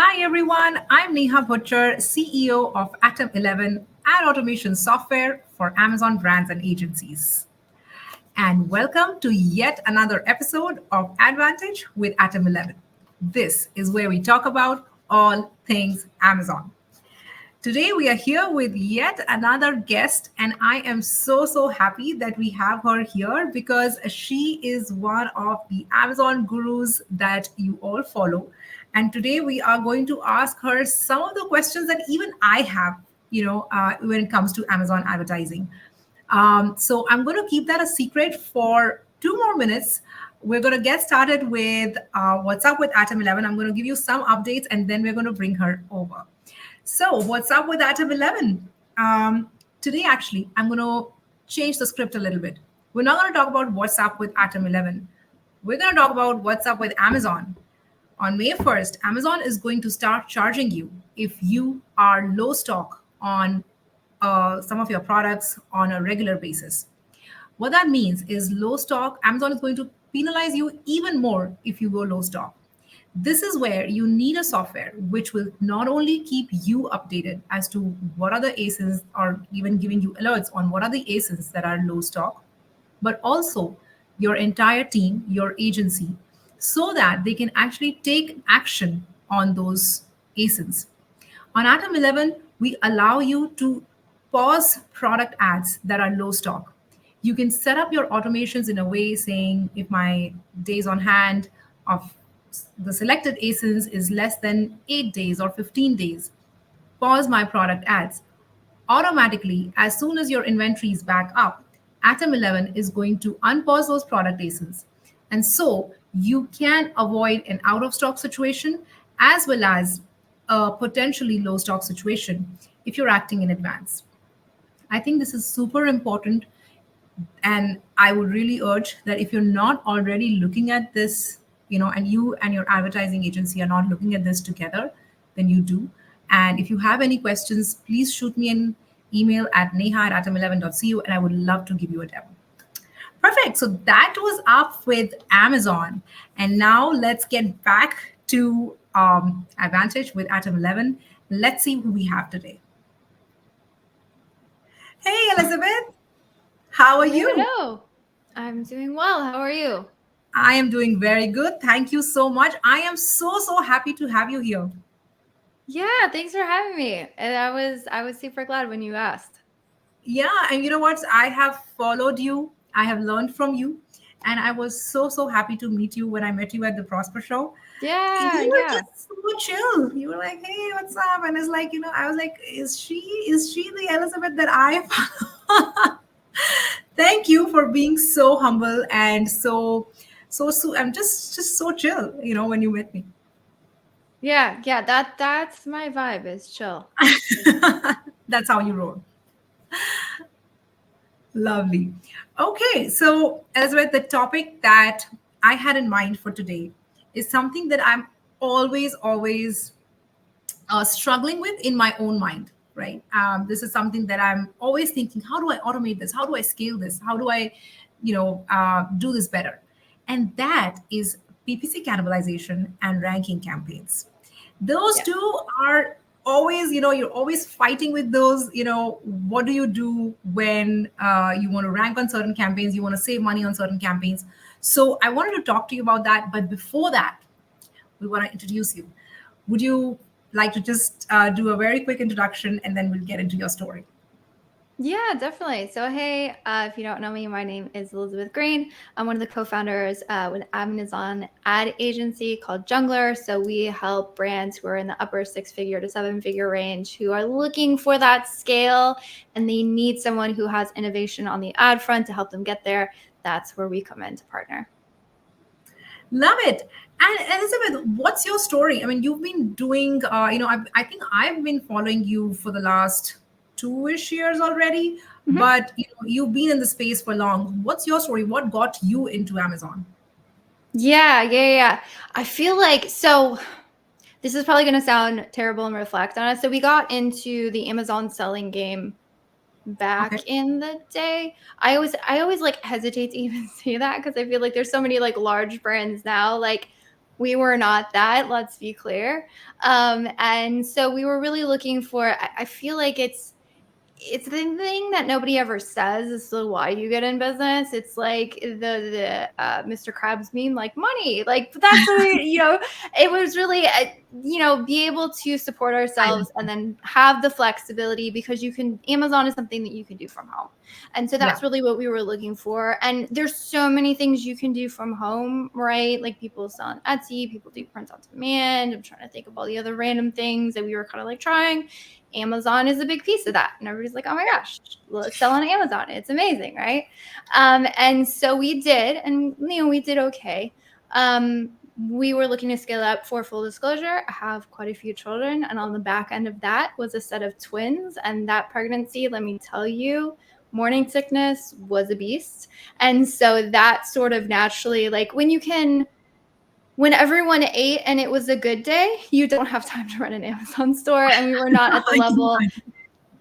Hi everyone, I'm Neha Butcher, CEO of Atom11, ad automation software for Amazon brands and agencies. And welcome to yet another episode of AdVantage with Atom11. This is where we talk about all things Amazon. Today we are here with yet another guest, and I am so happy that we have her here because she is one of the Amazon gurus that you all follow. And today we are going to ask her some of the questions that even I have, when it comes to Amazon advertising. So I'm going to keep that a secret for 2 more minutes. We're going to get started with what's up with Atom11. I'm going to give you some updates and then we're going to bring her over. So, what's up with Atom11? Today, actually, I'm going to change the script a little bit. We're not going to talk about what's up with Atom11. We're going to talk about what's up with Amazon. On May 1st, Amazon is going to start charging you if you are low stock on some of your products on a regular basis. What that means is low stock, Amazon is going to penalize you even more if you go low stock. This is where you need a software which will not only keep you updated as to what are the ASINs or even giving you alerts on what are the ASINs that are low stock, but also your entire team, your agency, so that they can actually take action on those ASINs. On Atom 11, we allow you to pause product ads that are low stock. You can set up your automations in a way saying if my days on hand of the selected ASINs is less than 8 days or 15 days, pause my product ads. Automatically, as soon as your inventory is back up, Atom 11 is going to unpause those product ASINs. And so you can avoid an out of stock situation as well as a potentially low stock situation if you're acting in advance. I think this is super important. And I would really urge that if you're not already looking at this, and you and your advertising agency are not looking at this together, then you do. And if you have any questions, please shoot me an email at neha@atom11.co and I would love to give you a demo. Perfect. So that was up with Amazon. And now let's get back to AdVantage with Atom 11. Let's see who we have today. Hey, Elizabeth. How are you? Hello. I'm doing well. How are you? I am doing very good. Thank you so much. I am so happy to have you here. Yeah, thanks for having me. And I was super glad when you asked. Yeah, and you know what? I have followed you. I have learned from you, and I was so happy to meet you when I met you at the Prosper Show. Yeah, You were yeah. just so chill. You were like, "Hey, what's up?" And it's like, I was like, "Is she the Elizabeth that I follow?" Thank you for being so humble and so. I'm just so chill. When you met me. Yeah, that's my vibe is chill. That's how you roll. Lovely. Okay, so Elizabeth, the topic that I had in mind for today is something that I'm always struggling with in my own mind, right? This is something that I'm always thinking, how do I automate this? How do I scale this? How do I, do this better? And that is PPC cannibalization and ranking campaigns. Those Yeah. two are always, you're always fighting with those. What do you do when you want to rank on certain campaigns, you want to save money on certain campaigns? So I wanted to talk to you about that, but before that, we want to introduce you. Would you like to just do a very quick introduction and then we'll get into your story? Yeah, definitely. So, hey, if you don't know me, my name is Elizabeth Green. I'm one of the co-founders with Amazon ad agency called Jungler. So we help brands who are in the upper 6-figure to 7-figure range who are looking for that scale and they need someone who has innovation on the ad front to help them get there. That's where we come in to partner. Love it. And Elizabeth, what's your story? I mean, you've been doing, I think I've been following you for the last 2-ish years already, Mhm. but you've been in the space for long. What's your story? What got you into Amazon? Yeah. I feel like so this is probably going to sound terrible and reflect on it. So we got into the Amazon selling game back Okay. in the day. I always like hesitate to even say that because I feel like there's so many like large brands now. Like We were not that, let's be clear. And so we were really looking for, I feel like it's the thing that nobody ever says is the why you get in business. It's like the Mr. Krabs meme, like money, like, but that's what it was really, be able to support I ourselves and then have the flexibility, because Amazon is something that you can do from home. And so Yeah. that's really what we were looking for. And there's so many things you can do from home, right? Like people sell on Etsy, people do print on demand. I'm trying to think of all the other random things that we were kind of like trying. Amazon is a big piece of that. And everybody's like, oh my gosh, let's sell on Amazon. It's amazing, right? And so we did, and we did okay. We were looking to scale up. For full disclosure, I have quite a few children, and on the back end of that was a set of twins. And that pregnancy, let me tell you, morning sickness was a beast. And so that sort of naturally, like when everyone ate and it was a good day, you don't have time to run an Amazon store. And we were not at the level.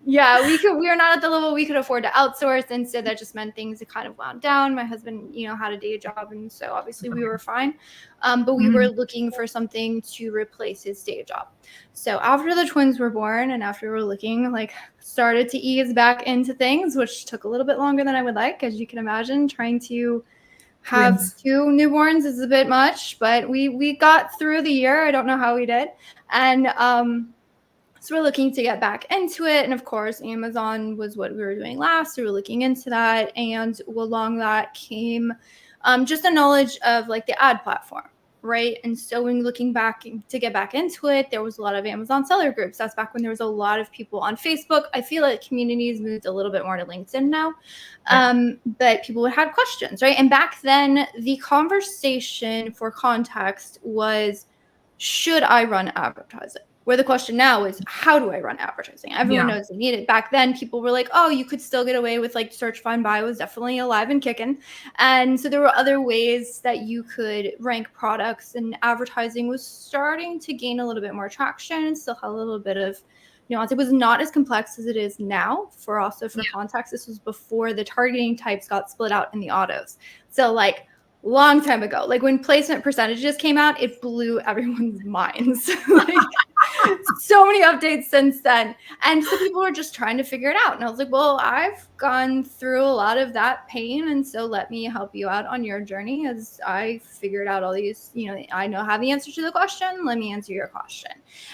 Yeah, we were not at the level we could afford to outsource. And so that just meant things kind of wound down. My husband, had a day job. And so obviously we were fine. But we were looking for something to replace his day job. So after the twins were born and after we were looking, started to ease back into things, which took a little bit longer than I would like, as you can imagine. Trying to have Twins. 2 newborns is a bit much, but we got through the year. I don't know how we did. And so we're looking to get back into it. And of course, Amazon was what we were doing last. So we were looking into that. And along that came just a knowledge of the ad platform, right? And so when looking back to get back into it, there was a lot of Amazon seller groups. That's back when there was a lot of people on Facebook. I feel like communities moved a little bit more to LinkedIn now. But people had questions, right? And back then, the conversation, for context, was, should I run advertising? Where the question now is, how do I run advertising? Everyone knows they need it. Back then, people were like, oh, you could still get away with search, find, buy was definitely alive and kicking. And so there were other ways that you could rank products, and advertising was starting to gain a little bit more traction and still had a little bit of nuance. It was not as complex as it is now. For context, this was before the targeting types got split out in the autos. So long time ago, when placement percentages came out, it blew everyone's minds. So many updates since then. And so people were just trying to figure it out. And I was like, well, I've gone through a lot of that pain. And so let me help you out on your journey, as I figured out all these, I have the answer to the question. Let me answer your question.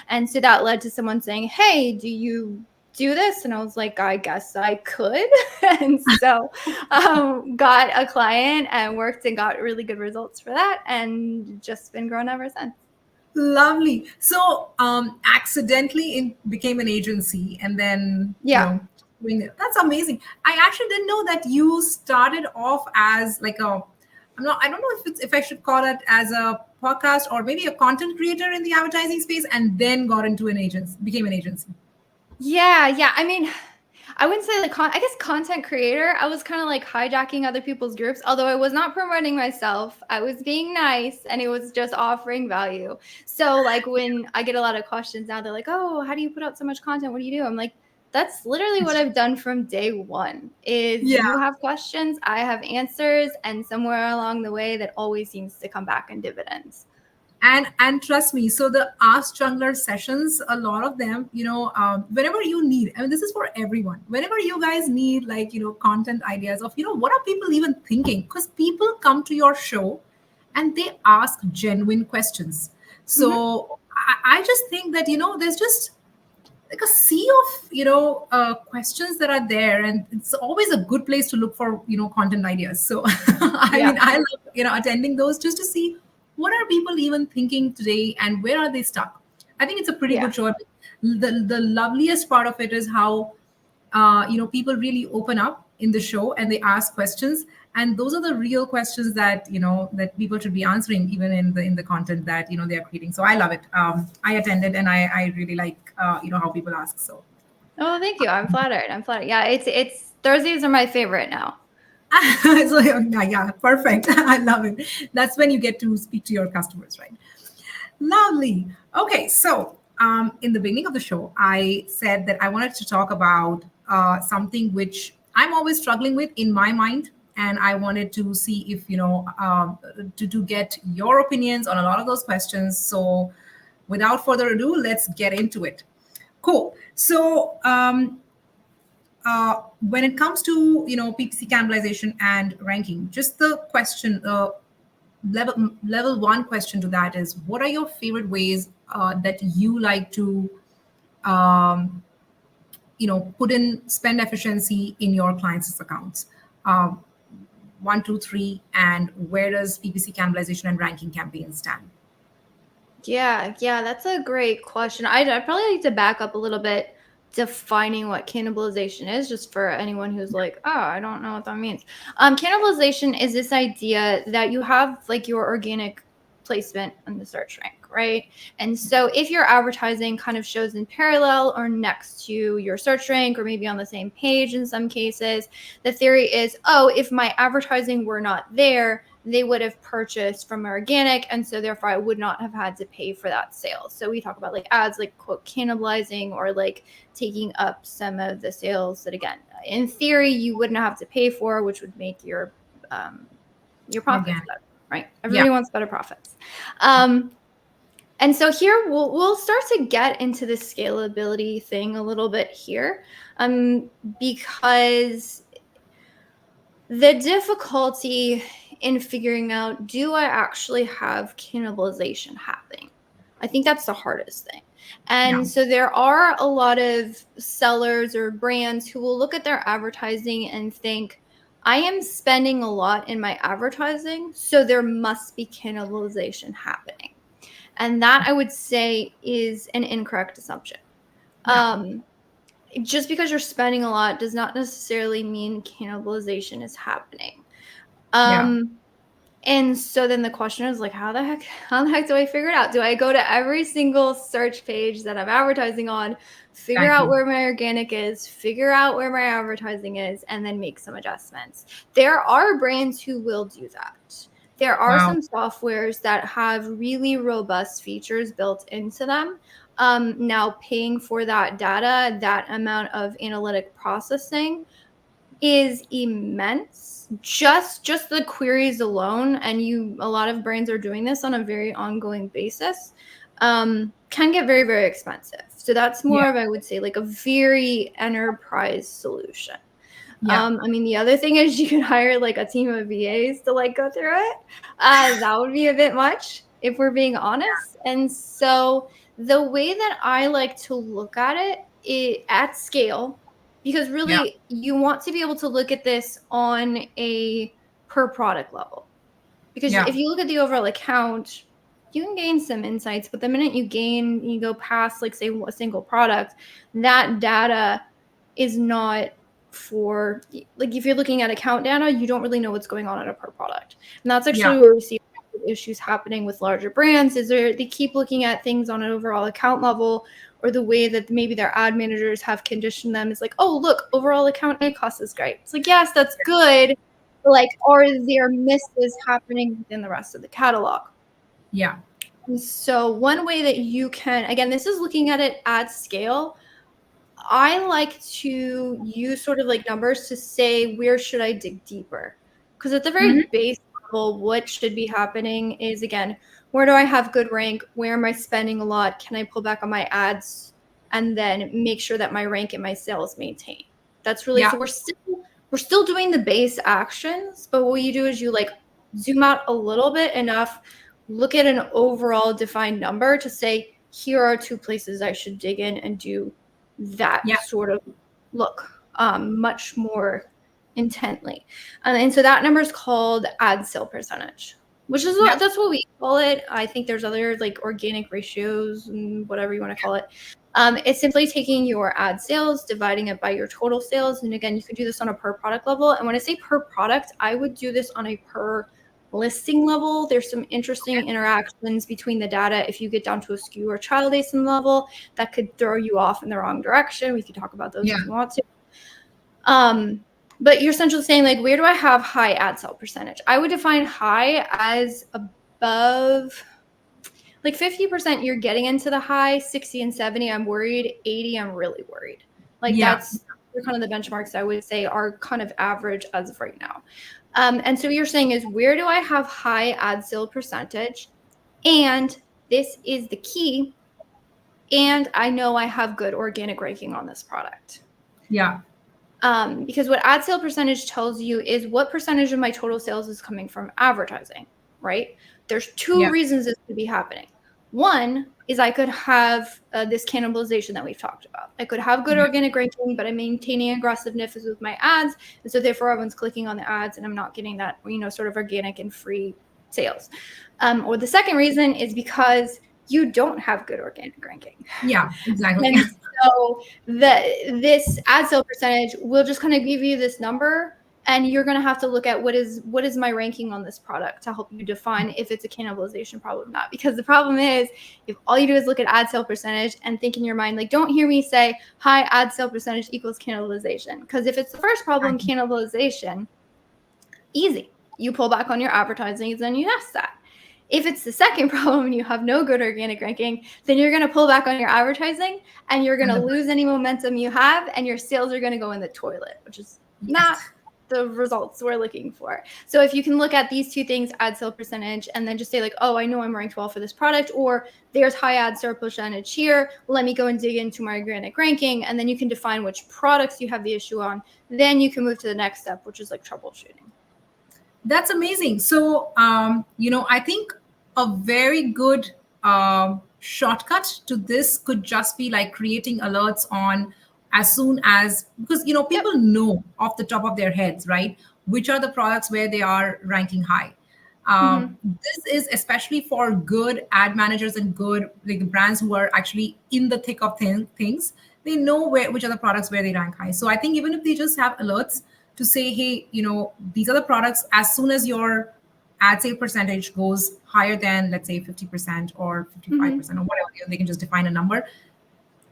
And so that led to someone saying, hey, do you do this? And I was like, I guess I could. And so got a client and worked and got really good results for that, and just been growing ever since. Lovely. So accidentally it became an agency, and then that's amazing. I actually didn't know that you started off as I don't know if I should call it as a podcast or maybe a content creator in the advertising space, and then got into became an agency. Yeah. I mean, I wouldn't say I guess content creator. I was kind of hijacking other people's groups, although I was not promoting myself. I was being nice, and it was just offering value. So when I get a lot of questions now, they're like, oh, how do you put out so much content? What do you do? I'm like, that's literally what I've done from day one. You have questions, I have answers, and somewhere along the way that always seems to come back in dividends. And trust me, so the Ask Jungler sessions, a lot of them, whenever you need, I mean, this is for everyone. Whenever you guys need content ideas of, what are people even thinking? Because people come to your show and they ask genuine questions. So I just think that, there's just a sea of, questions that are there, and it's always a good place to look for, content ideas. So I mean, I love, attending those just to see what are people even thinking today and where are they stuck. I think it's a pretty good show. The loveliest part of it is how people really open up in the show and they ask questions, and those are the real questions that that people should be answering, even in the content that they are creating. So I love it. I attended, and I really like how people ask. So oh, thank you. I'm flattered. Yeah, it's Thursdays are my favorite now. So yeah, perfect. I love it. That's when you get to speak to your customers, right? Lovely. Okay, so in the beginning of the show, I said that I wanted to talk about something which I'm always struggling with in my mind, and I wanted to see if to get your opinions on a lot of those questions. So, without further ado, let's get into it. Cool. So, when it comes to PPC cannibalization and ranking, just the question, level one question to that is, what are your favorite ways that you like to um, put in spend efficiency in your clients' accounts? Um, One, two, three, and where does PPC cannibalization and ranking campaigns stand? Yeah, that's a great question. I'd probably like to back up a little bit, defining what cannibalization is, just for anyone who's like, oh, I don't know what that means. Cannibalization is this idea that you have like your organic placement on the search rank, right? And so if your advertising kind of shows in parallel or next to your search rank, or maybe on the same page in some cases, the theory is, oh, if my advertising were not there, they would have purchased from organic, and so therefore I would not have had to pay for that sale. So we talk about like ads like quote cannibalizing, or like taking up some of the sales that, again, in theory you wouldn't have to pay for, which would make your profits Organic. better, right? Yeah. Everybody wants better profits. And so here we'll start to get into the scalability thing a little bit here, because the difficulty in figuring out, do I actually have cannibalization happening? I think that's the hardest thing. Yeah. And so there are a lot of sellers or brands who will look at their advertising and think, I am spending a lot in my advertising, so there must be cannibalization happening. And that, I would say, is an incorrect assumption. Yeah. Just because you're spending a lot does not necessarily mean cannibalization is happening. Yeah. And so then the question is like, how the heck do I figure it out? Do I go to every single search page that I'm advertising on, figure out Exactly. where my organic is, figure out where my advertising is, and then make some adjustments? There are brands who will do that. There are Wow. some softwares that have really robust features built into them. Now, paying for that data, that amount of analytic processing, is immense. Just the queries alone, and a lot of brands are doing this on a very ongoing basis, can get very, very expensive. So that's Yeah. more of, I would say, like a very enterprise solution. Yeah. I mean, the other thing is you can hire like a team of VAs to like go through it. That would be a bit much if we're being honest. And so the way that I like to look at it at scale, because Yeah. really you want to be able to look at this on a per product level. Because Yeah. if you look at the overall account, you can gain some insights, but the minute you go past, like, say, a single product, that data is not for, like, if you're looking at account data, you don't really know what's going on at a per product. And that's Yeah. actually where we see issues happening with larger brands, is they keep looking at things on an overall account level, or the way that maybe their ad managers have conditioned them is like, oh, look, overall account A cost is great. It's like, yes, that's good. Like, are there misses happening within the rest of the catalog? Yeah. And so one way that you can, again, this is looking at it at scale. I like to use sort of like numbers to say, where should I dig deeper? Because at the very Mhm. base level, what should be happening is, again, where do I have good rank? Where am I spending a lot? Can I pull back on my ads? And then make sure that my rank and my sales maintain. That's really, Yeah. so we're still doing the base actions, but what you do is you like zoom out a little bit enough, look at an overall defined number to say, here are two places I should dig in and do that Yeah. sort of look much more intently. And so that number is called ad sale percentage, which is Yeah. that's what we call it. I think there's other like organic ratios and whatever you want to call it. It's simply taking your ad sales, dividing it by your total sales. And again, you can do this on a per product level. And when I say per product, I would do this on a per listing level. There's some interesting interactions between the data. If you get down to a SKU or child ASIN level, that could throw you off in the wrong direction. We could talk about those Yeah. if you want to. But you're essentially saying, like, where do I have high ad sale percentage? I would define high as above, like 50%, you're getting into the high. 60 and 70, I'm worried. 80, I'm really worried. Like, Yeah. that's kind of the benchmarks I would say are kind of average as of right now. And so what you're saying is, where do I have high ad sale percentage? And this is the key. And I know I have good organic ranking on this product. Yeah. Because what ad sale percentage tells you is what percentage of my total sales is coming from advertising, right? There's two Yeah. reasons this could be happening. One is I could have this cannibalization that we've talked about. I could have good Yeah. organic ranking, but I'm maintaining aggressiveness with my ads. And so therefore everyone's clicking on the ads and I'm not getting that, sort of organic and free sales. Or the second reason is because you don't have good organic ranking. Yeah, exactly. And so this ad sale percentage will just kind of give you this number, and you're going to have to look at what is my ranking on this product to help you define if it's a cannibalization problem or not. Because the problem is, if all you do is look at ad sale percentage and think in your mind, like, don't hear me say high ad sale percentage equals cannibalization. Because if it's the first problem, cannibalization, easy. You pull back on your advertising and you test that. If it's the second problem and you have no good organic ranking, then you're going to pull back on your advertising and you're going to lose any momentum you have, and your sales are going to go in the toilet, which is not the results we're looking for. So if you can look at these two things, ad sale percentage, and then just say like, oh, I know I'm ranked well for this product, or there's high ad sale percentage here, let me go and dig into my organic ranking, and then you can define which products you have the issue on. Then you can move to the next step, which is like troubleshooting. That's amazing. So, I think a very good shortcut to this could just be like creating alerts on as soon as, because, people know off the top of their heads, right? Which are the products where they are ranking high. This is especially for good ad managers and good like the brands who are actually in the thick of things. They know which are the products where they rank high. So I think even if they just have alerts to say, hey, these are the products, as soon as your ad sale percentage goes higher than, let's say, 50% or 55% or whatever, they can just define a number.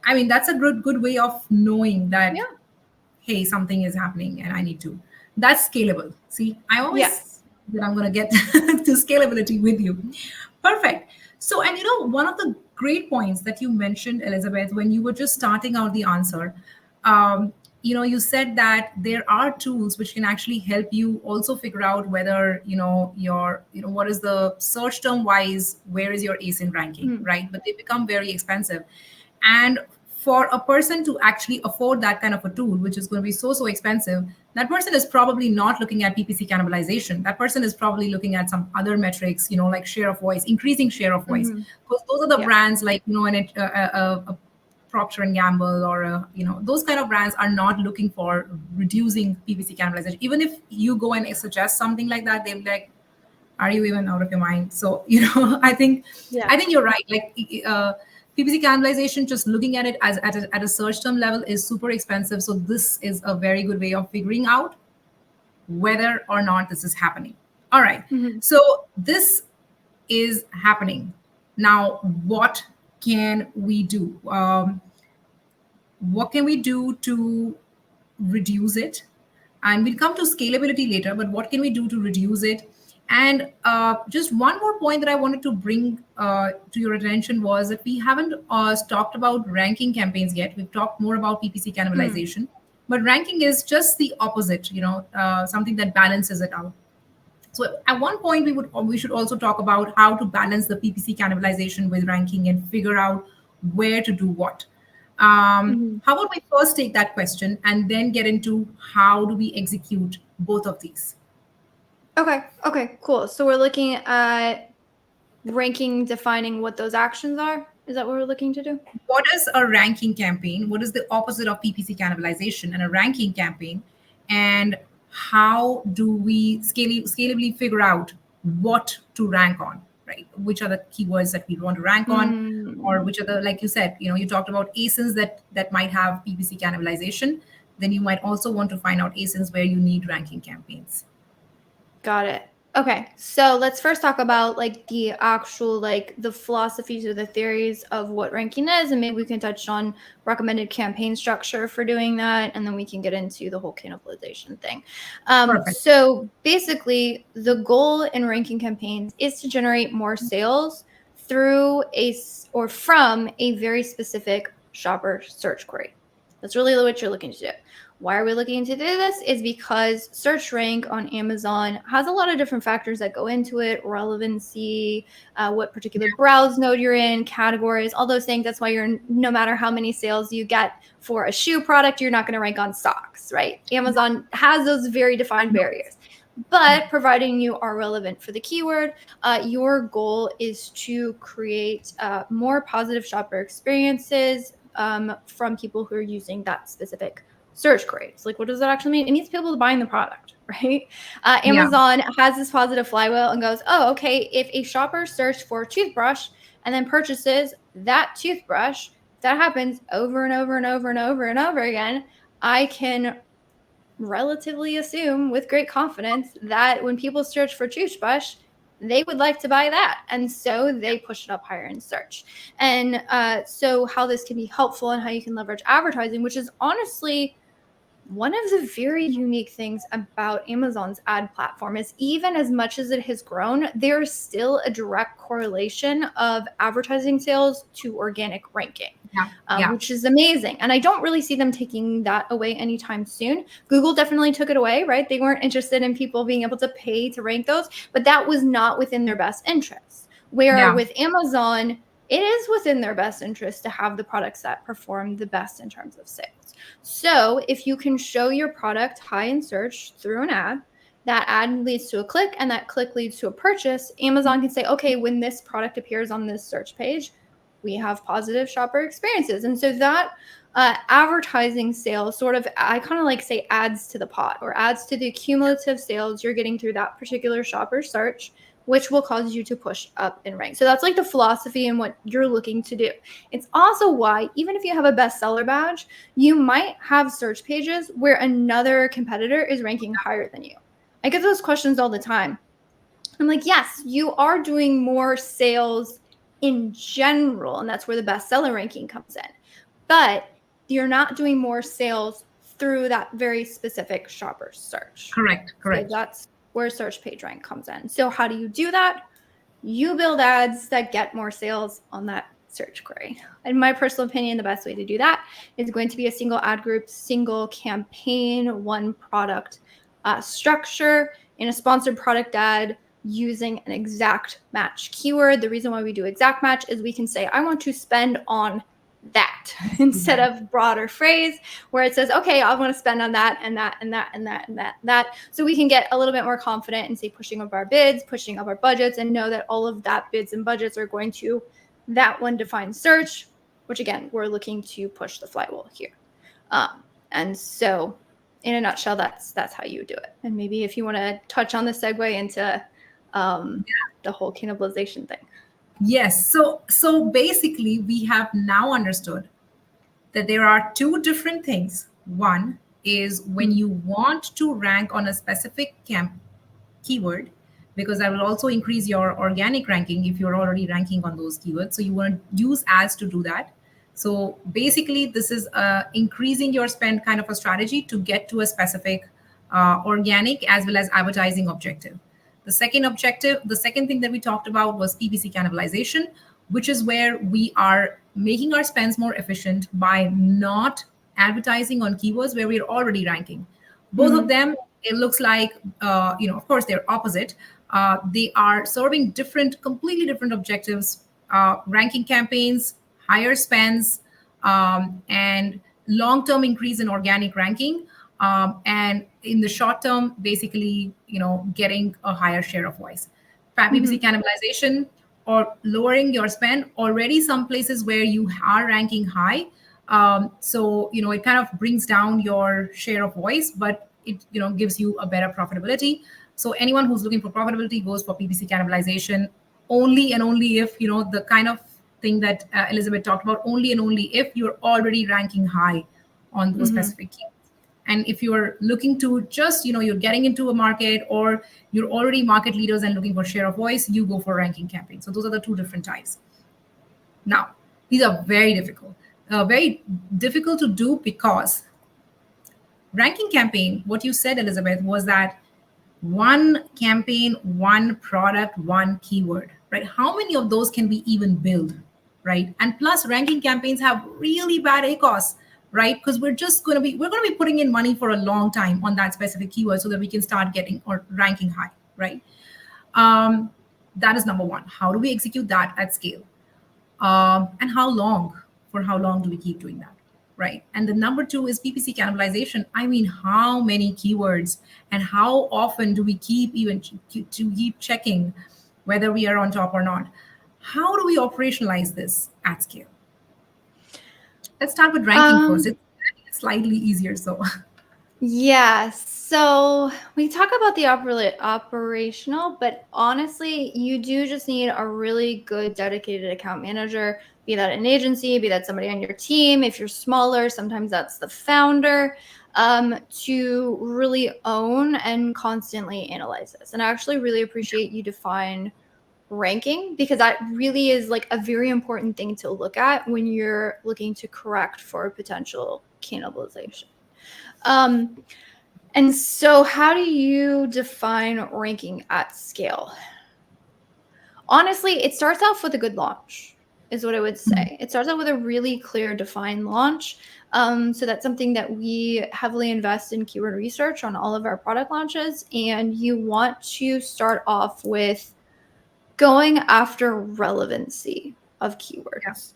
I mean, that's a good way of knowing that, hey, something is happening and I need to. That's scalable. See, I always that I'm going to get to scalability with you. Perfect. So, and one of the great points that you mentioned, Elizabeth, when you were just starting out the answer, you said that there are tools which can actually help you also figure out whether, what is the search term wise, where is your ASIN ranking, right? But they become very expensive. And for a person to actually afford that kind of a tool, which is going to be so expensive, that person is probably not looking at PPC cannibalization. That person is probably looking at some other metrics, like share of voice, increasing share of voice. Because those are the brands like, a Procter and Gamble or, those kind of brands are not looking for reducing PPC cannibalization. Even if you go and suggest something like that, they'll be like, are you even out of your mind? So, I think you're right. Like, PPC cannibalization, just looking at it as at a search term level is super expensive. So this is a very good way of figuring out whether or not this is happening. All right. So this is happening. Now, what can we do? What can we do to reduce it? And we'll come to scalability later, but what can we do to reduce it? And just one more point that I wanted to bring to your attention was that we haven't talked about ranking campaigns yet. We've talked more about PPC cannibalization, but ranking is just the opposite, something that balances it out. So at one point, we should also talk about how to balance the PPC cannibalization with ranking and figure out where to do what. How about we first take that question and then get into how do we execute both of these? Okay, cool. So we're looking at ranking, defining what those actions are. Is that what we're looking to do? What is a ranking campaign? What is the opposite of PPC cannibalization and a ranking campaign? And how do we scalably figure out what to rank on, right? Which are the keywords that we want to rank on, or which are the, like you said, you talked about ASINs that might have PPC cannibalization. Then you might also want to find out ASINs where you need ranking campaigns. Got it. Okay, so let's first talk about like the actual, like the philosophies or the theories of what ranking is, and maybe we can touch on recommended campaign structure for doing that, and then we can get into the whole cannibalization thing. So basically, the goal in ranking campaigns is to generate more sales through from a very specific shopper search query. That's really what you're looking to do. Why are we looking to do this? Is because search rank on Amazon has a lot of different factors that go into it: relevancy, what particular browse node you're in, categories, all those things. That's why no matter how many sales you get for a shoe product, you're not going to rank on socks, right? Amazon has those very defined barriers. But providing you are relevant for the keyword, your goal is to create more positive shopper experiences from people who are using that specific search query. So, like, what does that actually mean? It means people buying the product, right? Amazon has this positive flywheel and goes, oh, okay, if a shopper searched for toothbrush and then purchases that toothbrush, if that happens over and over and over and over and over again, I can relatively assume with great confidence that when people search for toothbrush, they would like to buy that. And so they push it up higher in search. And so how this can be helpful and how you can leverage advertising, which is honestly one of the very unique things about Amazon's ad platform, is even as much as it has grown, there's still a direct correlation of advertising sales to organic ranking, which is amazing. And I don't really see them taking that away anytime soon. Google definitely took it away, right? They weren't interested in people being able to pay to rank those, but that was not within their best interests. Where with Amazon, it is within their best interest to have the products that perform the best in terms of sales. So if you can show your product high in search through an ad, that ad leads to a click and that click leads to a purchase, Amazon can say, okay, when this product appears on this search page, we have positive shopper experiences. And so that advertising sales sort of, I kind of like say, adds to the pot or adds to the cumulative sales you're getting through that particular shopper search, which will cause you to push up in rank. So that's like the philosophy and what you're looking to do. It's also why, even if you have a bestseller badge, you might have search pages where another competitor is ranking higher than you. I get those questions all the time. I'm like, yes, you are doing more sales in general, and that's where the bestseller ranking comes in. But you're not doing more sales through that very specific shopper search. Correct. So that's where search page rank comes in. So how do you do that? You build ads that get more sales on that search query. In my personal opinion, the best way to do that is going to be a single ad group, single campaign, one product structure in a sponsored product ad using an exact match keyword. The reason why we do exact match is we can say, I want to spend on that instead of broader phrase where it says, okay, I want to spend on that and that and that and that and that and that. So we can get a little bit more confident and say pushing up our bids, pushing up our budgets, and know that all of that bids and budgets are going to that one defined search, which again, we're looking to push the flywheel here. And so in a nutshell, that's how you do it. And maybe if you want to touch on the segue into the whole cannibalization thing. Yes. So basically, we have now understood that there are two different things. One is when you want to rank on a specific keyword, because that will also increase your organic ranking if you're already ranking on those keywords. So you want to use ads to do that. So basically, this is increasing your spend kind of a strategy to get to a specific organic as well as advertising objective. The second thing that we talked about was PPC cannibalization, which is where we are making our spends more efficient by not advertising on keywords where we're already ranking. Both of them, it looks like, of course, they're opposite. They are serving completely different objectives, ranking campaigns, higher spends, and long-term increase in organic ranking. And in the short term, basically, getting a higher share of voice. PPC cannibalization or lowering your spend, already some places where you are ranking high. So, it kind of brings down your share of voice, but it, gives you a better profitability. So anyone who's looking for profitability goes for PPC cannibalization only and only if, the kind of thing that Elizabeth talked about, only and only if you're already ranking high on those specific keywords. And if you're looking to just, you're getting into a market or you're already market leaders and looking for share of voice, you go for ranking campaigns. So those are the two different types. Now, these are very difficult to do because ranking campaign, what you said, Elizabeth, was that one campaign, one product, one keyword, right? How many of those can we even build, right? And plus ranking campaigns have really bad ACOS, right? Because we're going to be putting in money for a long time on that specific keyword so that we can start getting or ranking high, right? um, that is number one. How do we execute that at scale? And how long? For how long do we keep doing that? Right. And the number two is PPC cannibalization. I mean, how many keywords and how often do we keep checking whether we are on top or not? How do we operationalize this at scale? Let's start with ranking first. Um, It's slightly easier. So, yeah, so we talk about the operational, but honestly, you do just need a really good dedicated account manager, be that an agency, be that somebody on your team. If you're smaller, sometimes that's the founder, to really own and constantly analyze this. And I actually really appreciate you define ranking, because that really is like a very important thing to look at when you're looking to correct for potential cannibalization. Um, and so, how do you define ranking at scale? Honestly, it starts off with a good launch, is what I would say. It starts out with a really clear, defined launch. So that's something that we heavily invest in keyword research on all of our product launches. And you want to start off with going after relevancy of yeah. keywords.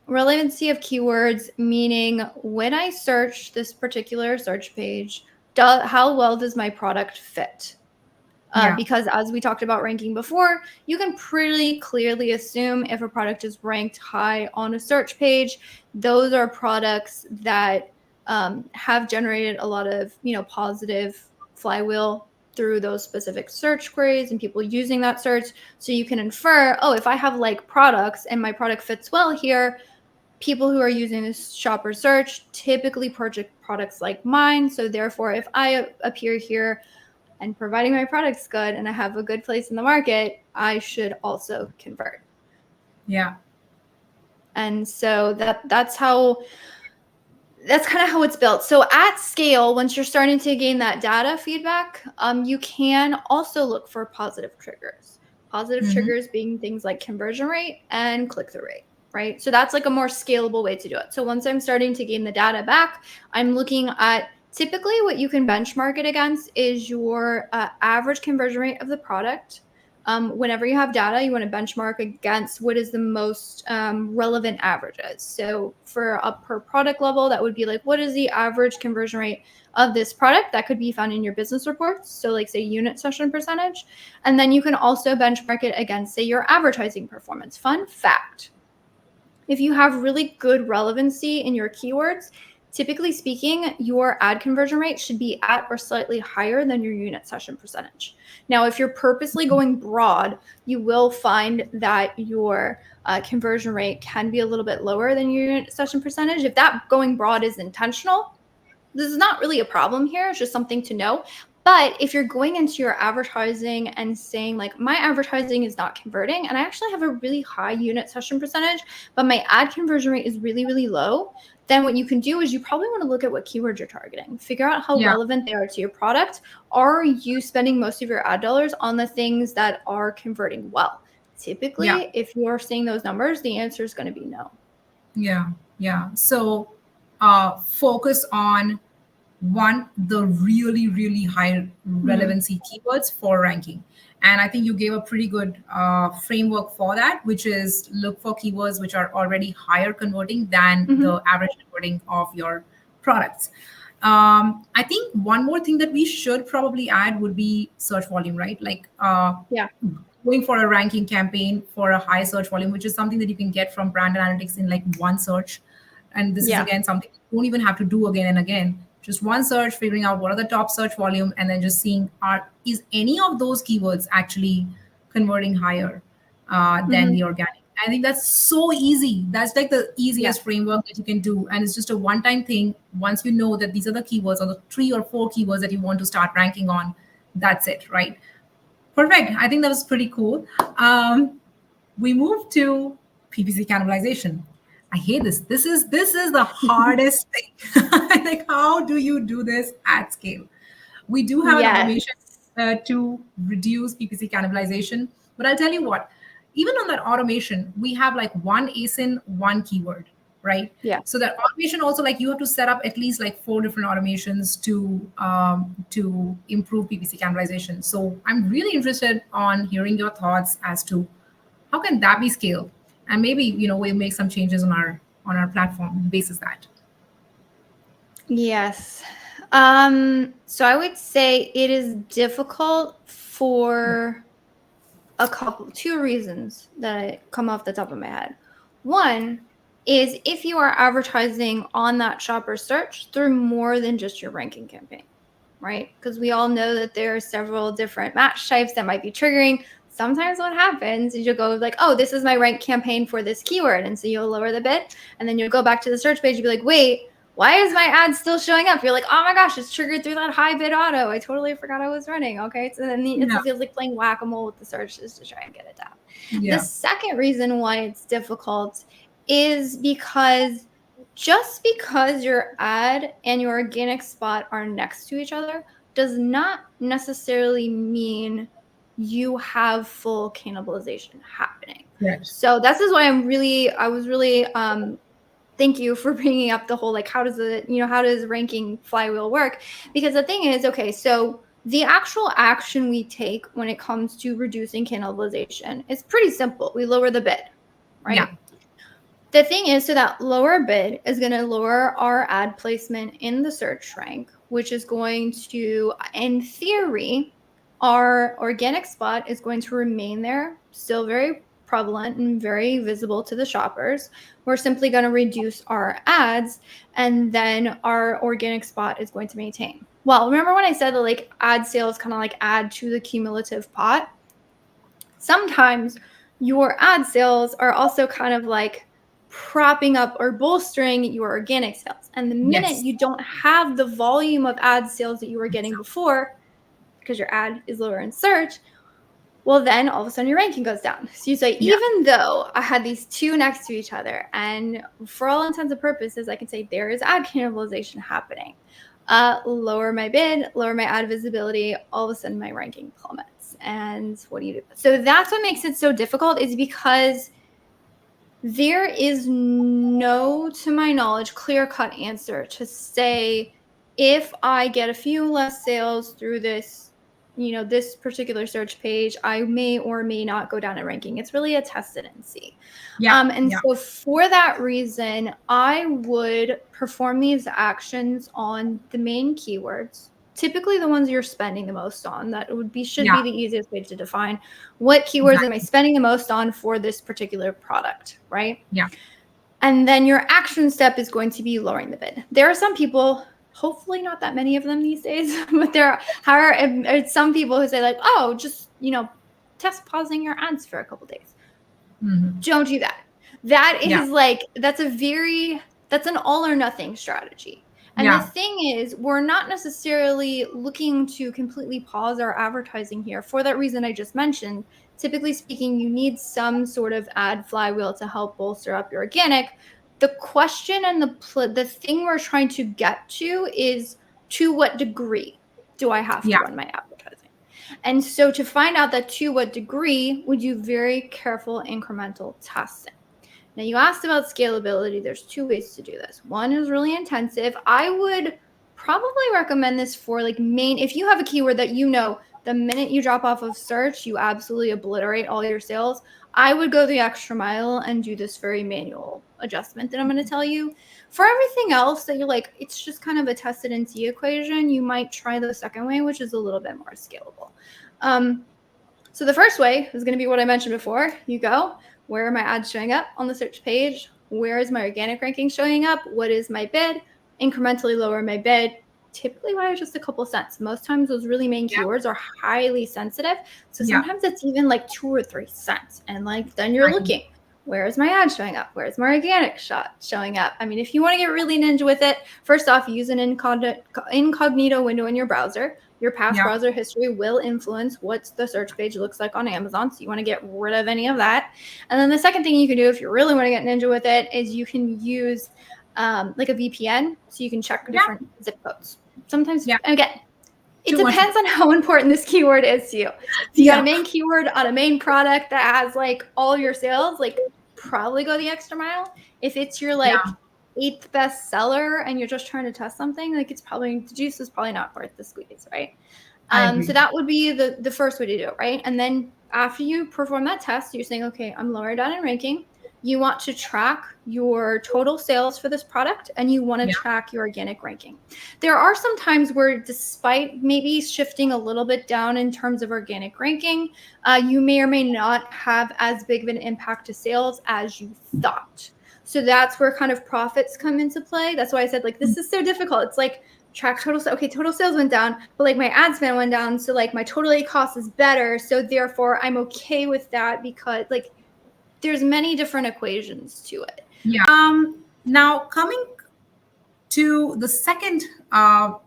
Relevancy of keywords, meaning when I search this particular search page, how well does my product fit? Yeah. Because as we talked about ranking before, you can pretty clearly assume if a product is ranked high on a search page, those are products that have generated a lot of positive flywheel through those specific search queries and people using that search. So you can infer, oh, if I have like products and my product fits well here, people who are using this shopper search typically purchase products like mine. So therefore, if I appear here and providing my product's good and I have a good place in the market, I should also convert. Yeah. And so that's kind of how it's built. So at scale, once you're starting to gain that data feedback, you can also look for positive triggers. Positive Mm-hmm. triggers being things like conversion rate and click-through rate, right? So that's like a more scalable way to do it. So once I'm starting to gain the data back, I'm looking at typically what you can benchmark it against is your average conversion rate of the product. Whenever you have data, you want to benchmark against what is the most relevant averages. So for a per product level, that would be like, what is the average conversion rate of this product? That could be found in your business reports. So like say unit session percentage. And then you can also benchmark it against say your advertising performance. Fun fact, if you have really good relevancy in your keywords, typically speaking, your ad conversion rate should be at or slightly higher than your unit session percentage. Now, if you're purposely going broad, you will find that your conversion rate can be a little bit lower than your unit session percentage. If that going broad is intentional, this is not really a problem here. It's just something to know. But if you're going into your advertising and saying like my advertising is not converting and I actually have a really high unit session percentage, but my ad conversion rate is really, really low, then what you can do is you probably want to look at what keywords you're targeting, figure out how Yeah. relevant they are to your product. Are you spending most of your ad dollars on the things that are converting well? Typically, Yeah. if you're seeing those numbers, the answer is going to be no. Yeah. Yeah. So focus on one, the really, really high Mm-hmm. relevancy keywords for ranking. And I think you gave a pretty good framework for that, which is look for keywords which are already higher converting than Mm-hmm. the average converting of your products. I think one more thing that we should probably add would be search volume, right? Like Yeah. going for a ranking campaign for a high search volume, which is something that you can get from brand analytics in like one search. And this is Yeah. again something you don't even have to do again and again. Just one search, figuring out what are the top search volume, and then just seeing is any of those keywords actually converting higher than Mm-hmm. the organic. I think that's so easy. That's like the Yeah. easiest framework that you can do. And it's just a one time thing. Once you know that these are the keywords or the 3 or 4 keywords that you want to start ranking on, that's it, right? Perfect. I think that was pretty cool. We move to PPC cannibalization. I hate this. This is the hardest thing. Like, how do you do this at scale? We do have an Yes. automation to reduce PPC cannibalization, but I'll tell you what. Even on that automation, we have like one ASIN, one keyword. right? Yeah. So that automation also, like, you have to set up at least like 4 different automations to improve PPC cannibalization. So I'm really interested on hearing your thoughts as to how can that be scaled, and maybe we'll make some changes on our platform basis that. Yes. So I would say it is difficult for two reasons that come off the top of my head. One is if you are advertising on that shopper search through more than just your ranking campaign, right? Because we all know that there are several different match types that might be triggering. Sometimes what happens is you'll go like, oh, this is my rank campaign for this keyword. And so you'll lower the bid, and then you'll go back to the search page and be like, wait, why is my ad still showing up? You're like, oh my gosh, it's triggered through that high bid auto. I totally forgot I was running. Okay. So then it Yeah. feels like playing whack-a-mole with the searches to try and get it down. Yeah. The second reason why it's difficult is because just because your ad and your organic spot are next to each other does not necessarily mean you have full cannibalization happening. Right. So this is why I was really thank you for bringing up the whole, like, how does ranking flywheel work? Because the thing is, okay, so the actual action we take when it comes to reducing cannibalization is pretty simple. We lower the bid, right? Yeah. The thing is, so that lower bid is going to lower our ad placement in the search rank, which is going to, in theory, our organic spot is going to remain there, still very prevalent and very visible to the shoppers. We're simply going to reduce our ads, and then our organic spot is going to maintain. Well, remember when I said that like ad sales kind of like add to the cumulative pot? Sometimes your ad sales are also kind of like propping up or bolstering your organic sales. And the minute Yes. you don't have the volume of ad sales that you were getting before, because your ad is lower in search, well, then all of a sudden your ranking goes down. So you say, Yeah. even though I had these two next to each other, and for all intents and purposes, I can say there is ad cannibalization happening. Lower my bid, lower my ad visibility, all of a sudden my ranking plummets. And what do you do? So that's what makes it so difficult, is because there is no, to my knowledge, clear-cut answer to say, if I get a few less sales through this, this particular search page, I may or may not go down in ranking. It's really a test it and see. Yeah. And Yeah. so for that reason, I would perform these actions on the main keywords, typically the ones you're spending the most on. That should Yeah. be the easiest way to define what keywords am I spending the most on for this particular product, right? Yeah. And then your action step is going to be lowering the bid. There are some people, hopefully not that many of them these days, but there are some people who say like, oh, just, test pausing your ads for a couple days. Mm-hmm. Don't do that. That is Yeah. like, that's an all or nothing strategy. And Yeah. the thing is, we're not necessarily looking to completely pause our advertising here for that reason I just mentioned. Typically speaking, you need some sort of ad flywheel to help bolster up your organic. The question and the thing we're trying to get to is, to what degree do I have to Yeah. run my advertising? And so to find out that to what degree, we do very careful incremental testing. Now, you asked about scalability. There's two ways to do this. One is really intensive. I would probably recommend this for like if you have a keyword that the minute you drop off of search, you absolutely obliterate all your sales, I would go the extra mile and do this very manual adjustment that I'm going to tell you. For everything else that you're like, it's just kind of a tested and see equation, you might try the second way, which is a little bit more scalable. So the first way is going to be what I mentioned before. You go, where are my ads showing up on the search page? Where is my organic ranking showing up? What is my bid? Incrementally lower my bid, typically by just a couple cents. Most times those really main keywords are highly sensitive. So sometimes it's even like 2 or 3 cents. And like, then you're looking, where is my ad showing up? Where's my organic shot showing up? I mean, if you want to get really ninja with it, first off, use an incognito window in your browser. Your past browser history will influence what the search page looks like on Amazon. So you want to get rid of any of that. And then the second thing you can do if you really want to get ninja with it is you can use like a VPN, so you can check different zip codes. Sometimes, again, it depends on how important this keyword is to you. If you got a main keyword on a main product that has like all your sales, like probably go the extra mile. If it's your like Yeah, eighth best seller and you're just trying to test something, like it's probably, the juice is probably not worth the squeeze, right? I So agree. that would be the first way to do it, right? And then after you perform that test, you're saying, okay, I'm lower down in ranking. You want to track your total sales for this product, and you want to Yeah, track your organic ranking. There are some times where, despite maybe shifting a little bit down in terms of organic ranking, you may or may not have as big of an impact to sales as you thought. So that's where kind of profits come into play. That's why I said, like, this is so difficult. It's like, track total sales. Okay, total sales went down, but like my ad spend went down. So like my total A cost is better. So therefore I'm okay with that, because like there's many different equations to it. yeah. Now coming to the second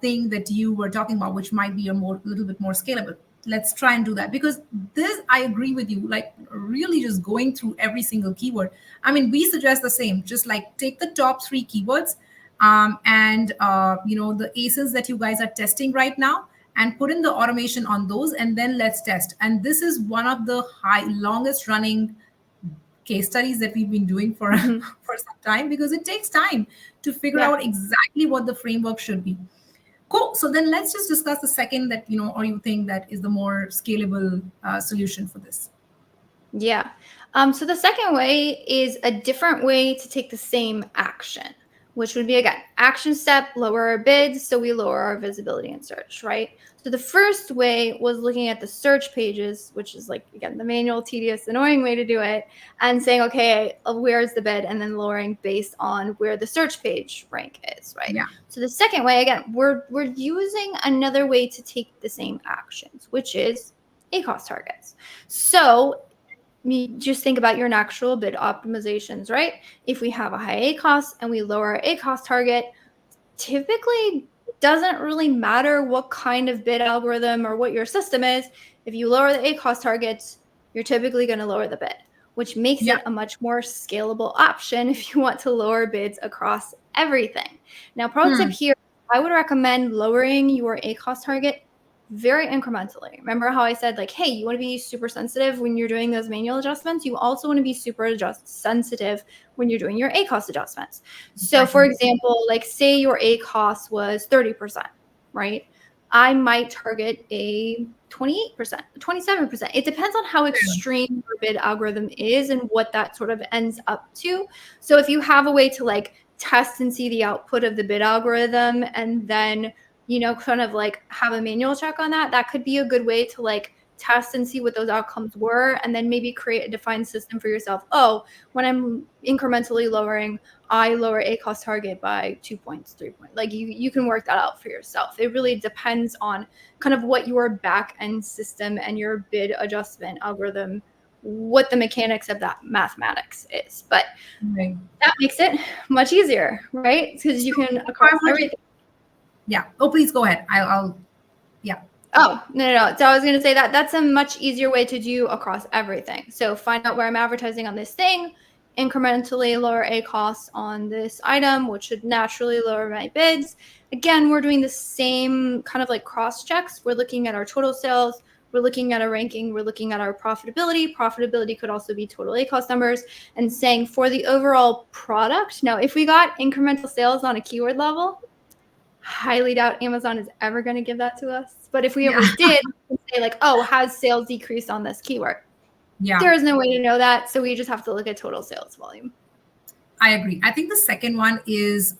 thing that you were talking about, which might be a little bit more scalable. Let's try and do that, because this, I agree with you. Like, really, just going through every single keyword. I mean, we suggest the same. Just like take the top three keywords, and the aces that you guys are testing right now, and put in the automation on those, and then let's test. And this is one of the longest running case studies that we've been doing for Mm-hmm. for some time, because it takes time to figure Yeah. out exactly what the framework should be. Cool. So then let's just discuss the second that or you think that is the more scalable solution for this. Yeah. So the second way is a different way to take the same action, which would be, again, action step, lower our bids, so we lower our visibility in search, right? So the first way was looking at the search pages, which is like, again, the manual, tedious, annoying way to do it, and saying, okay, where's the bid, and then lowering based on where the search page rank is, right? Yeah. So the second way, again, we're using another way to take the same actions, which is ACoS targets. So just think about your natural bid optimizations, right? If we have a high ACoS and we lower our ACoS target, typically doesn't really matter what kind of bid algorithm or what your system is. If you lower the ACoS targets, you're typically going to lower the bid, which makes Yeah. it a much more scalable option if you want to lower bids across everything. Now, pro tip here, I would recommend lowering your ACoS target very incrementally. Remember how I said, like, hey, you want to be super sensitive when you're doing those manual adjustments? You also want to be super sensitive when you're doing your ACoS adjustments. So for Exactly. example, like say your ACoS was 30%, right? I might target a 28%, 27%. It depends on how extreme your bid algorithm is and what that sort of ends up to. So if you have a way to like test and see the output of the bid algorithm, and then kind of like have a manual check on that, that could be a good way to like test and see what those outcomes were, and then maybe create a defined system for yourself. Oh, when I'm incrementally lowering, I lower ACoS target by 2 points, 3 points. Like you can work that out for yourself. It really depends on kind of what your back end system and your bid adjustment algorithm, what the mechanics of that mathematics is. But Right. that makes it much easier, right? Because you So can if I across were to, everything. yeah. Oh, please go ahead. I'll yeah. Oh, no. So I was going to say that that's a much easier way to do across everything. So find out where I'm advertising on this thing, incrementally lower ACoS on this item, which should naturally lower my bids. Again, we're doing the same kind of like cross checks. We're looking at our total sales. We're looking at our ranking. We're looking at our profitability. Profitability could also be total ACoS numbers, and saying for the overall product. Now, if we got incremental sales on a keyword level, highly doubt Amazon is ever going to give that to us. But if we Yeah. ever did, we say like, oh, has sales decreased on this keyword? Yeah. There is no way to know that. So we just have to look at total sales volume. I agree. I think the second one is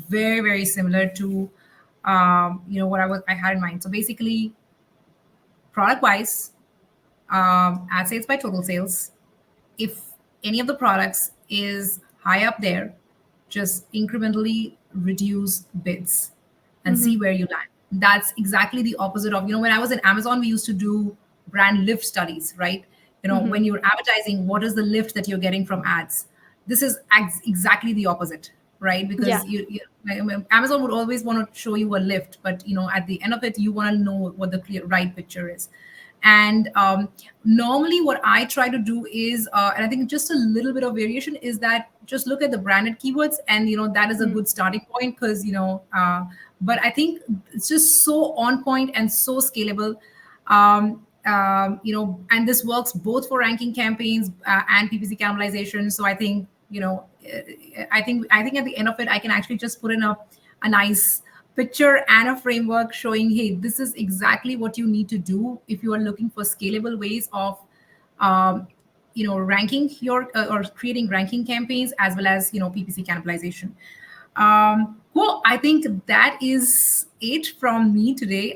very, very similar to what I had in mind. So basically, product wise, ad sales by total sales. If any of the products is high up there, just incrementally reduce bids and see Mm-hmm. where you land. That's exactly the opposite of, when I was in Amazon, we used to do brand lift studies, right? Mm-hmm. When you're advertising, what is the lift that you're getting from ads? This is exactly the opposite, right? Yeah. Because Amazon would always want to show you a lift, but at the end of it, you want to know what the clear right picture is. And normally, what I try to do is, and I think just a little bit of variation is that just look at the branded keywords, and that is a Mm-hmm. good starting point, because but I think it's just so on point and so scalable. And this works both for ranking campaigns and PPC cannibalization. So I think, I think at the end of it, I can actually just put in a nice picture and a framework showing, hey, this is exactly what you need to do if you are looking for scalable ways of um, ranking your or creating ranking campaigns as well as PPC cannibalization. Cool. I think that is it from me today.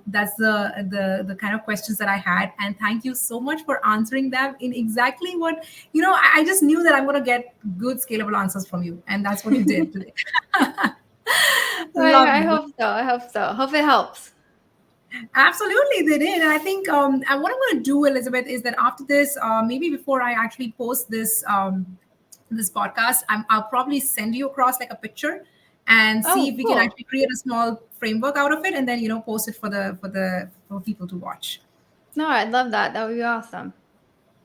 That's the kind of questions that I had, and thank you so much for answering them in exactly what I just knew that I'm going to get good scalable answers from you, and that's what you did today. I Lovely. hope so. I hope so. Hope it helps. Absolutely, they did. And I think and what I'm going to do, Elizabeth, is that after this, maybe before I actually post this podcast, I'll probably send you across like a picture and see Oh, if we can cool. actually create a small framework out of it, and then post it for people to watch. No, I'd love that. That would be awesome.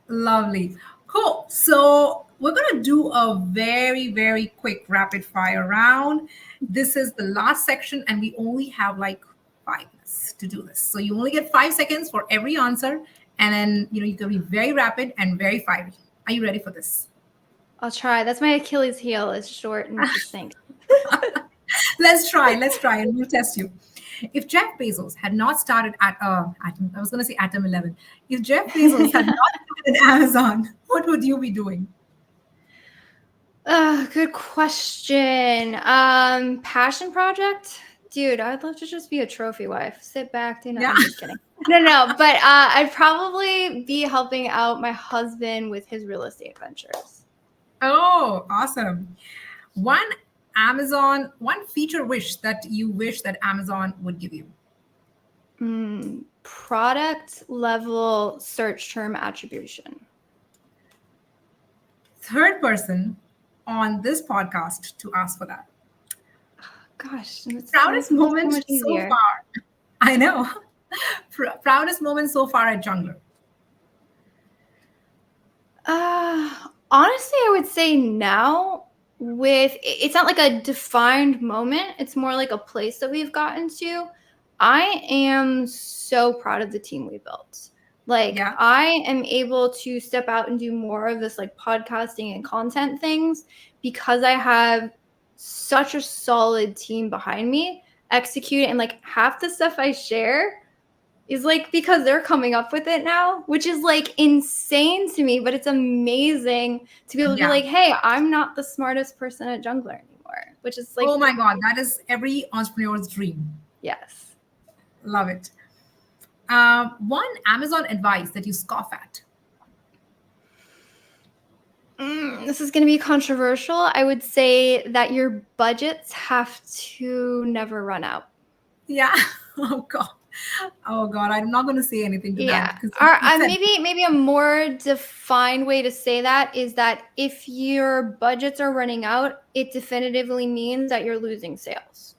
Lovely. Cool. So we're going to do a very, very quick rapid fire round. This is the last section, and we only have like 5 minutes to do this. So you only get 5 seconds for every answer. And then, you can be very rapid and very fiery. Are you ready for this? I'll try. That's my Achilles heel. It's short and succinct. Let's try. Let's try, and we'll test you. If Jeff Bezos had not started at Atom, I was going to say Atom11. If Jeff Bezos had not started Amazon, what would you be doing? Good question. Passion project? Dude, I'd love to just be a trophy wife. Sit back, do nothing. Yeah. I'm just kidding. No. But I'd probably be helping out my husband with his real estate ventures. Oh, awesome. One feature wish that you wish that Amazon would give you. Product level search term attribution. Third person on this podcast to ask for that. Gosh, Proudest moment much so easier. far. I know. Proudest moment so far at Jungler. Honestly, I would say now it's not like a defined moment. It's more like a place that we've gotten to. I am so proud of the team we built. Like, Yeah. I am able to step out and do more of this like podcasting and content things because I have such a solid team behind me, execute it, and like half the stuff I share is like because they're coming up with it now, which is like insane to me, but it's amazing to be able to be Yeah. like, hey, I'm not the smartest person at Jungler anymore, which is like, Oh my God, that is every entrepreneur's dream. yes. Love it. One Amazon advice that you scoff at. This is going to be controversial. I would say that your budgets have to never run out. Yeah. Oh God. Oh God. I'm not going to say anything to Yeah. that because Maybe a more defined way to say that is that if your budgets are running out, it definitively means that you're losing sales.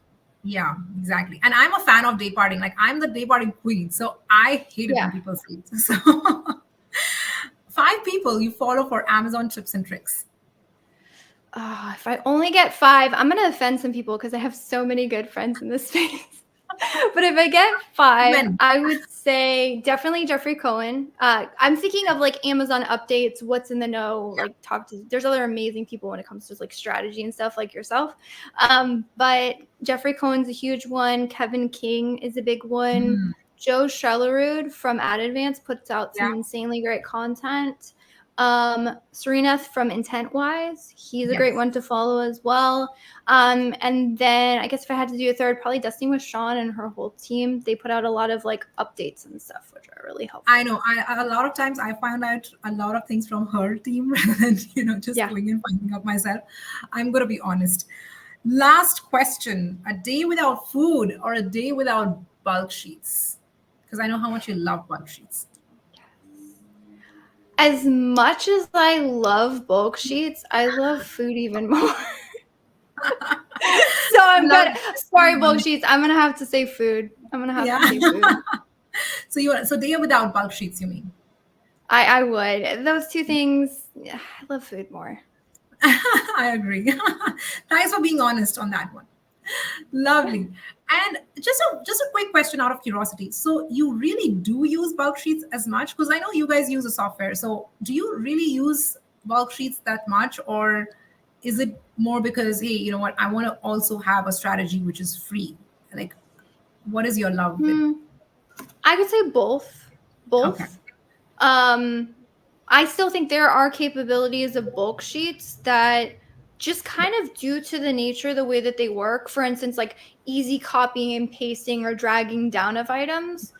Yeah, exactly. And I'm a fan of day parting. Like I'm the day parting queen. So I hate it when people say it. So 5 people you follow for Amazon tips and tricks. If I only get 5, I'm going to offend some people because I have so many good friends in this space. But if I get 5, I would say definitely Jeffrey Cohen. I'm thinking of like Amazon updates, what's in the know, like there's other amazing people when it comes to like strategy and stuff like yourself. But Jeffrey Cohen's a huge one. Kevin King is a big one. Joe Shellerud from AdVantage puts out some insanely great content. Serena from IntentWise, he's a great one to follow as well. And then I guess if I had to do a third, probably Dusting with Sean and her whole team. They put out a lot of like updates and stuff, which are really helpful. I know. A lot of times I found out a lot of things from her team rather than just going and finding out myself. I'm gonna be honest. Last question: a day without food or a day without bulk sheets? Because I know how much you love bulk sheets. As much as I love bulk sheets, I love food even more. So I'm gonna sorry, bulk sheets. I'm gonna have to say food. I'm gonna have to say food. So day without bulk sheets, you mean? I would. Those two things, I love food more. I agree. Thanks for being honest on that one. Lovely. And just a quick question out of curiosity. So you really do use bulk sheets as much? Because I know you guys use a software. So do you really use bulk sheets that much, or is it more because, hey, you know what, I want to also have a strategy which is free? Like, what is your love with? Hmm. I could say both. Okay. Both. Um, I still think there are capabilities of bulk sheets that just Yeah. kind of due to the nature of the way that they work, for instance, like easy copying and pasting or dragging down of items.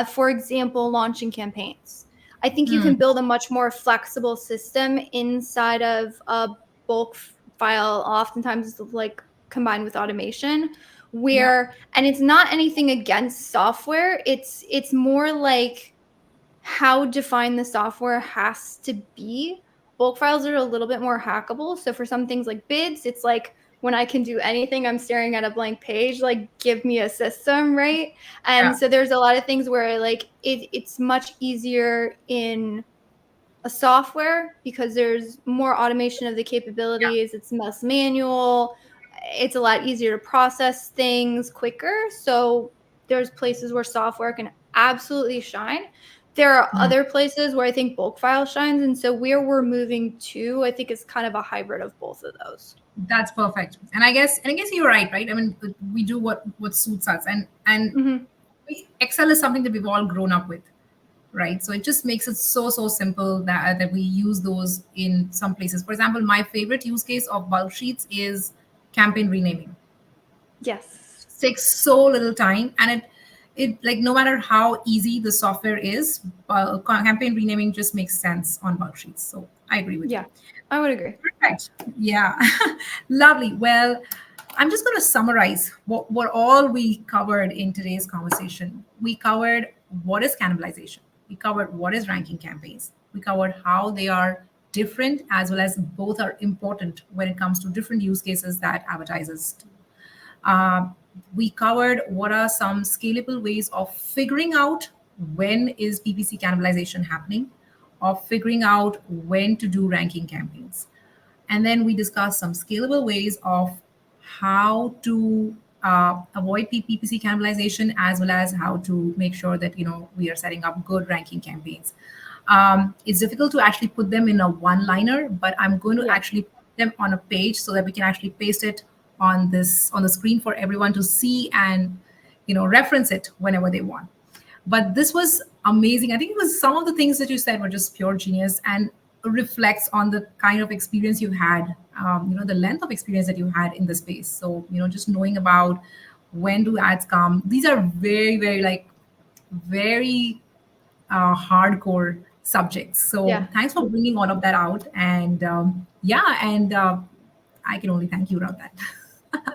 For example, launching campaigns. I think you Mm, can build a much more flexible system inside of a bulk file, oftentimes it's like combined with automation, yeah. where and it's not anything against software. It's more like how defined the software has to be. Bulk files are a little bit more hackable. So for some things like bids, it's like when I can do anything, I'm staring at a blank page, like give me a system, right? And Yeah. so there's a lot of things where like it's much easier in a software because there's more automation of the Yeah. capabilities, it's less manual, it's a lot easier to process things quicker. So there's places where software can absolutely shine. There are Mm. other places where I think bulk file shines. And so where we're moving to, I think is kind of a hybrid of both of those. That's perfect. And I guess you're right? I mean, we do what suits us, and Hmm. Excel is something that we've all grown up with, right? So it just makes it so simple that we use those in some places. For example, my favorite use case of bulk sheets is campaign renaming. Yes. Takes so little time, and it like, no matter how easy the software is, campaign renaming just makes sense on bulk sheets. So I agree with you. Yeah, I would agree. Perfect. Yeah. Lovely. Well, I'm just going to summarize what all we covered in today's conversation. We covered what is cannibalization. We covered what is ranking campaigns. We covered how they are different, as well as both are important when it comes to different use cases that advertisers do. Uh, we covered what are some scalable ways of figuring out when is PPC cannibalization happening, of figuring out when to do ranking campaigns. And then we discussed some scalable ways of how to avoid PPC cannibalization, as well as how to make sure that, we are setting up good ranking campaigns. It's difficult to actually put them in a one liner, but I'm going to Yeah. actually put them on a page so that we can actually paste it on the screen for everyone to see and reference it whenever they want. But this was amazing. I think it was some of the things that you said were just pure genius and reflects on the kind of experience you've had, the length of experience that you had in the space. So, just knowing about when do ads come. These are very, very, like, very hardcore subjects. So Yeah. thanks for bringing all of that out. And yeah, and I can only thank you about that.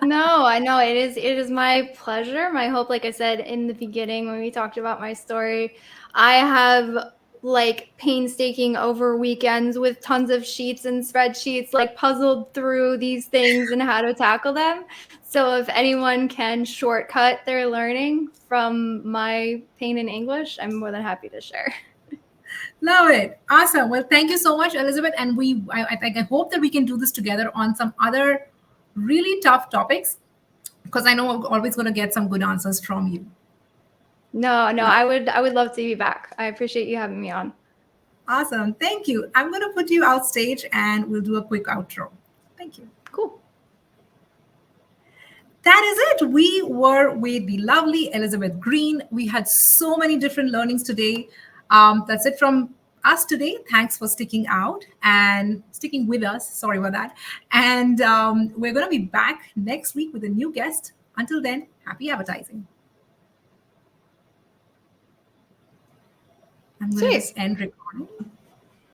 No, I know it is my pleasure. My hope, like I said in the beginning when we talked about my story, I have like painstaking over weekends with tons of sheets and spreadsheets, like puzzled through these things and how to tackle them. So if anyone can shortcut their learning from my pain in English, I'm more than happy to share. Love it. Awesome. Well, thank you so much, Elizabeth. And I think I hope that we can do this together on some other really tough topics, because I know I'm always going to get some good answers from you. No, no, Love I would love to be back. I appreciate you having me on. Awesome. Thank you. I'm going to put you out stage and we'll do a quick outro. Thank you. Cool. That is it. We were with the lovely Elizabeth Green. We had so many different learnings today. That's it from us today. Thanks for sticking out and sticking with us. Sorry about that. And we're going to be back next week with a new guest. Until then, happy advertising. I'm going to just Sweet. end recording.